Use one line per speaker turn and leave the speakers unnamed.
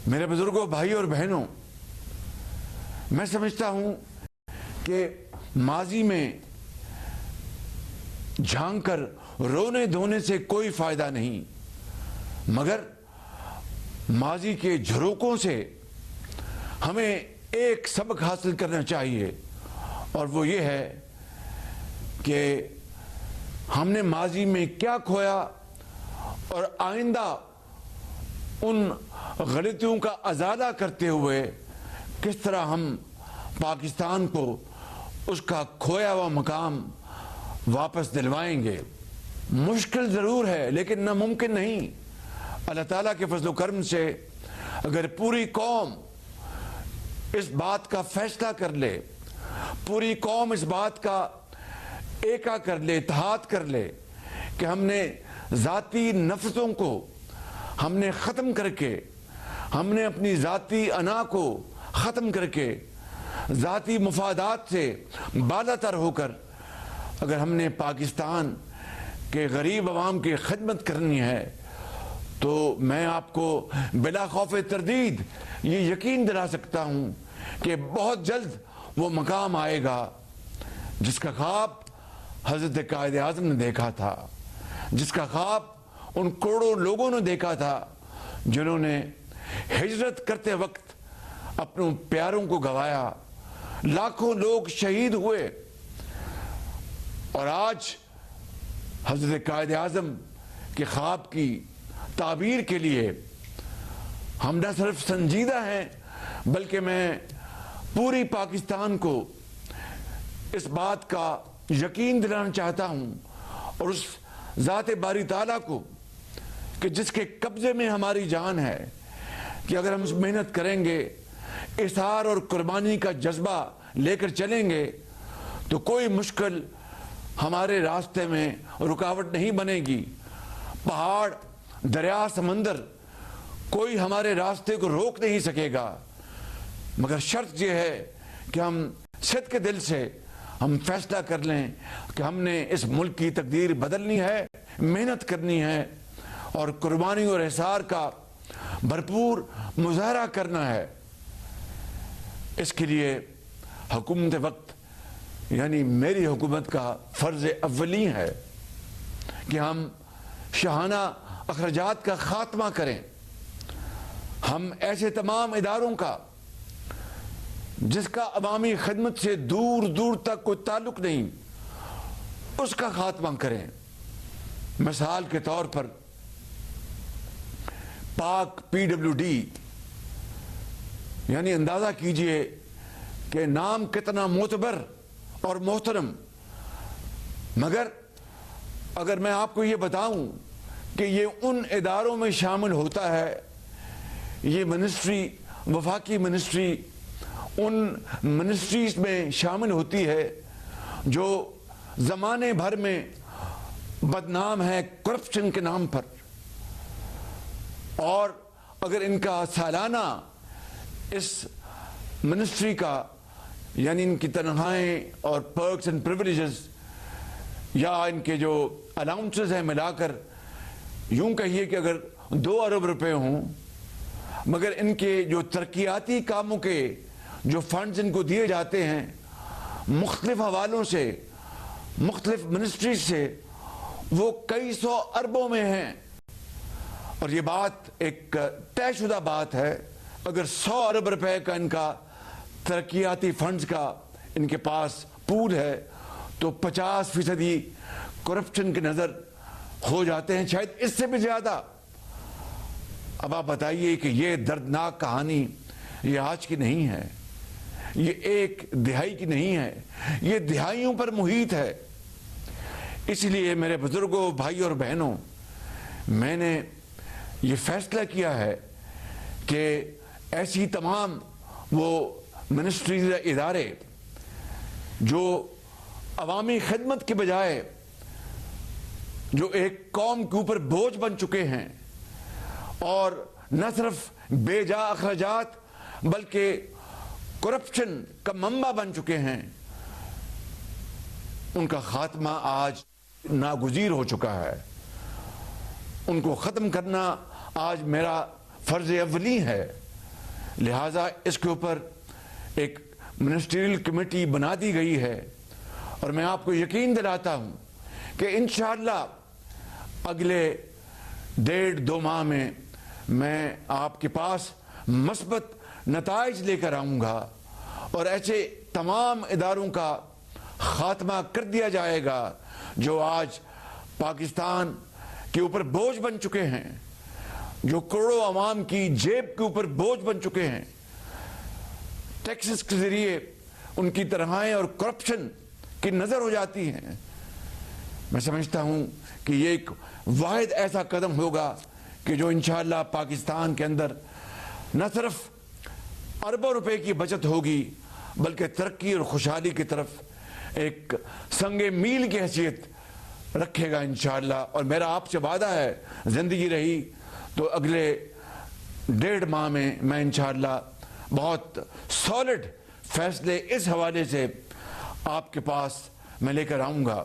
میرے بزرگوں، بھائی اور بہنوں، میں سمجھتا ہوں کہ ماضی میں جھانک کر رونے دھونے سے کوئی فائدہ نہیں، مگر ماضی کے جھروکوں سے ہمیں ایک سبق حاصل کرنا چاہیے، اور وہ یہ ہے کہ ہم نے ماضی میں کیا کھویا اور آئندہ ان غلطیوں کا ازالہ کرتے ہوئے کس طرح ہم پاکستان کو اس کا کھویا ہوا مقام واپس دلوائیں گے۔ مشکل ضرور ہے لیکن ناممکن نہیں۔ اللہ تعالیٰ کے فضل و کرم سے اگر پوری قوم اس بات کا فیصلہ کر لے، پوری قوم اس بات کا ایکا کر لے، اتحاد کر لے کہ ہم نے ذاتی نفرتوں کو ہم نے ختم کر کے، ہم نے اپنی ذاتی انا کو ختم کر کے، ذاتی مفادات سے بالا تر ہو کر اگر ہم نے پاکستان کے غریب عوام کی خدمت کرنی ہے، تو میں آپ کو بلا خوف تردید یہ یقین دلا سکتا ہوں کہ بہت جلد وہ مقام آئے گا جس کا خواب حضرت قائد اعظم نے دیکھا تھا، جس کا خواب ان کروڑوں لوگوں نے دیکھا تھا جنہوں نے ہجرت کرتے وقت اپنے پیاروں کو گوایا، لاکھوں لوگ شہید ہوئے، اور آج حضرت قائد اعظم کے خواب کی تعبیر کے لیے ہم نہ صرف سنجیدہ ہیں بلکہ میں پوری پاکستان کو اس بات کا یقین دلانا چاہتا ہوں، اور اس ذات باری تعالیٰ کو کہ جس کے قبضے میں ہماری جان ہے، کہ اگر ہم محنت کریں گے، اظہار اور قربانی کا جذبہ لے کر چلیں گے، تو کوئی مشکل ہمارے راستے میں رکاوٹ نہیں بنے گی۔ پہاڑ، دریا، سمندر کوئی ہمارے راستے کو روک نہیں سکے گا، مگر شرط یہ ہے کہ ہم صدق کے دل سے ہم فیصلہ کر لیں کہ ہم نے اس ملک کی تقدیر بدلنی ہے، محنت کرنی ہے، اور قربانی اور احسار کا بھرپور مظاہرہ کرنا ہے۔ اس کے لیے حکومت وقت یعنی میری حکومت کا فرض اولی ہے کہ ہم شاہانہ اخراجات کا خاتمہ کریں، ہم ایسے تمام اداروں کا جس کا عوامی خدمت سے دور دور تک کوئی تعلق نہیں، اس کا خاتمہ کریں۔ مثال کے طور پر پاک PWD، یعنی اندازہ کیجئے کہ نام کتنا معتبر اور محترم، مگر اگر میں آپ کو یہ بتاؤں کہ یہ ان اداروں میں شامل ہوتا ہے، یہ منسٹری، وفاقی منسٹری ان منسٹریز میں شامل ہوتی ہے جو زمانے بھر میں بدنام ہے کرپشن کے نام پر، اور اگر ان کا سالانہ اس منسٹری کا یعنی ان کی تنخواہیں اور پرکس اینڈ پریویلیجز یا ان کے جو الاؤنسز ہیں ملا کر یوں کہیے کہ اگر 2 ارب روپے ہوں، مگر ان کے جو ترقیاتی کاموں کے جو فنڈز ان کو دیے جاتے ہیں مختلف حوالوں سے، مختلف منسٹریز سے، وہ کئی سو اربوں میں ہیں، اور یہ بات ایک طے شدہ بات ہے۔ اگر 100 ارب روپے کا ان کا ترقیاتی فنڈز کا ان کے پاس پول ہے تو 50% کرپشن کے نظر ہو جاتے ہیں، شاید اس سے بھی زیادہ۔ اب آپ بتائیے کہ یہ دردناک کہانی یہ آج کی نہیں ہے، یہ ایک دہائی کی نہیں ہے، یہ دہائیوں پر محیط ہے۔ اس لیے میرے بزرگوں، بھائی اور بہنوں، میں نے یہ فیصلہ کیا ہے کہ ایسی تمام وہ منسٹریز، ادارے جو عوامی خدمت کے بجائے جو ایک قوم کے اوپر بوجھ بن چکے ہیں اور نہ صرف بے جا اخراجات بلکہ کرپشن کا منبع بن چکے ہیں، ان کا خاتمہ آج ناگزیر ہو چکا ہے۔ ان کو ختم کرنا آج میرا فرض اولی ہے۔ لہٰذا اس کے اوپر ایک منسٹریل کمیٹی بنا دی گئی ہے، اور میں آپ کو یقین دلاتا ہوں کہ انشاءاللہ اگلے 1.5-2 ماہ میں آپ کے پاس مثبت نتائج لے کر آؤں گا، اور ایسے تمام اداروں کا خاتمہ کر دیا جائے گا جو آج پاکستان کے اوپر بوجھ بن چکے ہیں، جو کروڑوں عوام کی جیب کے اوپر بوجھ بن چکے ہیں، ٹیکسز کے ذریعے ان کی تنخواہیں اور کرپشن کی نظر ہو جاتی ہیں۔ میں سمجھتا ہوں کہ یہ ایک واحد ایسا قدم ہوگا کہ جو انشاءاللہ پاکستان کے اندر نہ صرف اربوں روپے کی بچت ہوگی بلکہ ترقی اور خوشحالی کی طرف ایک سنگ میل کی حیثیت رکھے گا انشاءاللہ۔ اور میرا آپ سے وعدہ ہے، زندگی رہی تو اگلے 1.5 ماہ میں انشاءاللہ بہت سالڈ فیصلے اس حوالے سے آپ کے پاس میں لے کر آؤں گا۔